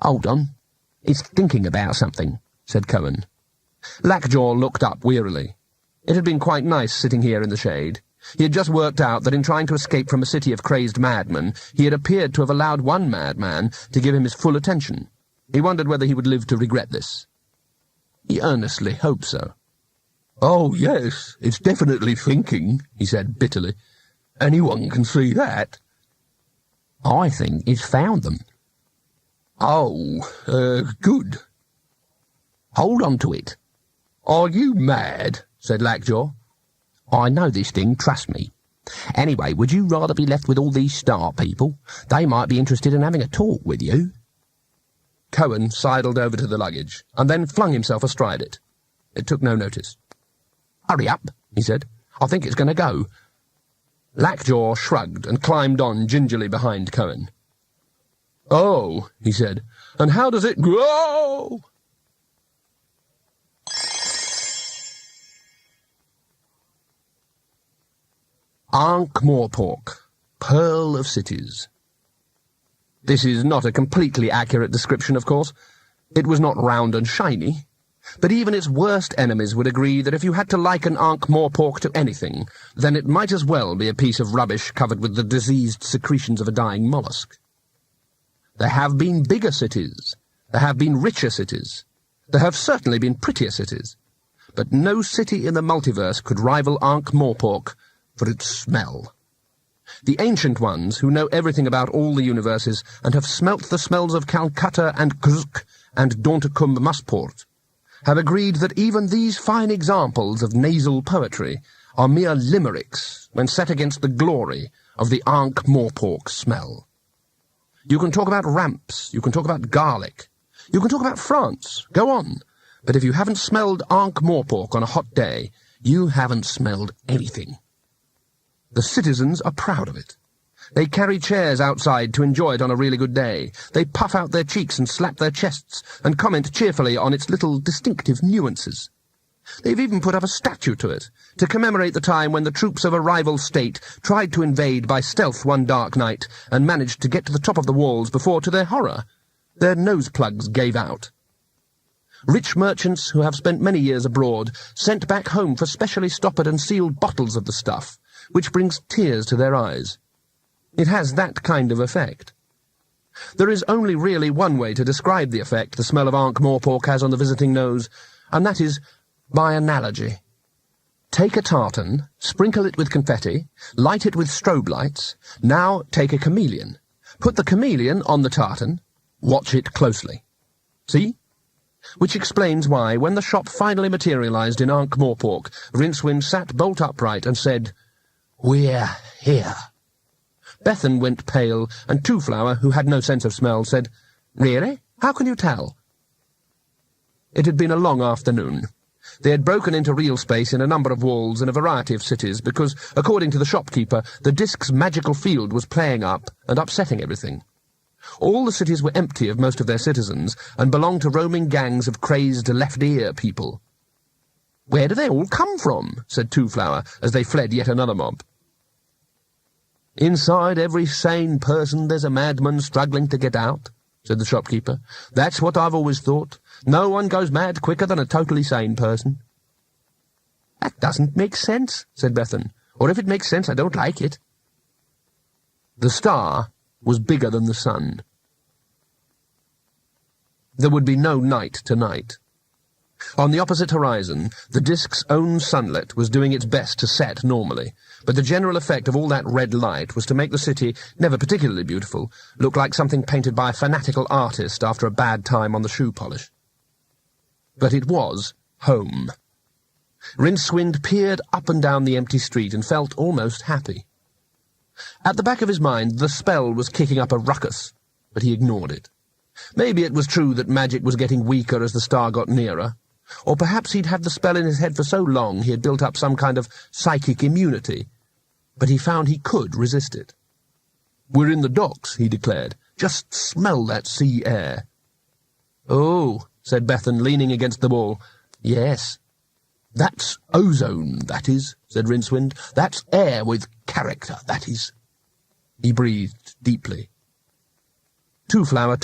"Hold on. It's thinking about something," said Cohen. Lackjaw looked up wearily. It had been quite nice sitting here in the shade. He had just worked out that in trying to escape from a city of crazed madmen, he had appeared to have allowed one madman to give him his full attention. He wondered whether he would live to regret this. He earnestly hoped so. "Oh, yes, it's definitely thinking," he said bitterly. "Anyone can see that." "I think it's found them." "Oh, good." "Hold on to it." "Are you mad?" said Lackjaw. "I know this thing, trust me. Anyway, would you rather be left with all these star people? They might be interested in having a talk with you." Cohen sidled over to the luggage, and then flung himself astride it. It took no notice. "Hurry up," he said. "I think it's going to go." Lackjaw shrugged and climbed on gingerly behind Cohen. "Oh," he said, "and how does it grow?" Ankh-Morpork, Pearl of Cities. This is not a completely accurate description, of course. It was not round and shiny, but even its worst enemies would agree that if you had to liken Ankh-Morpork to anything, then it might as well be a piece of rubbish covered with the diseased secretions of a dying mollusk. There have been bigger cities. There have been richer cities. There have certainly been prettier cities. But no city in the multiverse could rival Ankh-Morpork for its smell. The ancient ones, who know everything about all the universes and have smelt the smells of Calcutta and Kuzk and Dauntakum Musport, have agreed that even these fine examples of nasal poetry are mere limericks when set against the glory of the Ankh-Morpork smell. You can talk about ramps, you can talk about garlic, you can talk about France, go on, but if you haven't smelled Ankh-Morpork on a hot day, you haven't smelled anything. The citizens are proud of it. They carry chairs outside to enjoy it on a really good day. They puff out their cheeks and slap their chests and comment cheerfully on its little distinctive nuances. They've even put up a statue to it, to commemorate the time when the troops of a rival state tried to invade by stealth one dark night and managed to get to the top of the walls before, to their horror, their nose plugs gave out. Rich merchants who have spent many years abroad sent back home for specially stoppered and sealed bottles of the stuff, which brings tears to their eyes. It has that kind of effect. There is only really one way to describe the effect the smell of Ankh-Morpork has on the visiting nose, and that is by analogy. Take a tartan, sprinkle it with confetti, light it with strobe lights. Now take a chameleon. Put the chameleon on the tartan. Watch it closely. See? Which explains why, when the shop finally materialized in Ankh-Morpork, Rincewind sat bolt upright and said, "We're here." Bethan went pale, and Twoflower, who had no sense of smell, said, "Really? How can you tell?" It had been a long afternoon. They had broken into real space in a number of walls in a variety of cities because, according to the shopkeeper, the disk's magical field was playing up and upsetting everything. All the cities were empty of most of their citizens and belonged to roaming gangs of crazed left-ear people. "Where do they all come from?" said Twoflower as they fled yet another mob. "Inside every sane person there's a madman struggling to get out," said the shopkeeper. "That's what I've always thought. No one goes mad quicker than a totally sane person." "That doesn't make sense," said Bethan. "Or if it makes sense, I don't like it." The star was bigger than the sun. There would be no night tonight. On the opposite horizon, the disk's own sunlet was doing its best to set normally, but the general effect of all that red light was to make the city, never particularly beautiful, look like something painted by a fanatical artist after a bad time on the shoe polish. But it was home. Rincewind peered up and down the empty street and felt almost happy. At the back of his mind, the spell was kicking up a ruckus, but he ignored it. Maybe it was true that magic was getting weaker as the star got nearer, or perhaps he'd had the spell in his head for so long he had built up some kind of psychic immunity, but he found he could resist it. "We're in the docks," he declared. "Just smell that sea air." "Oh," said Bethan, leaning against the wall. "Yes." "That's ozone, that is," said Rincewind. "That's air with character, that is." He breathed deeply. Twoflower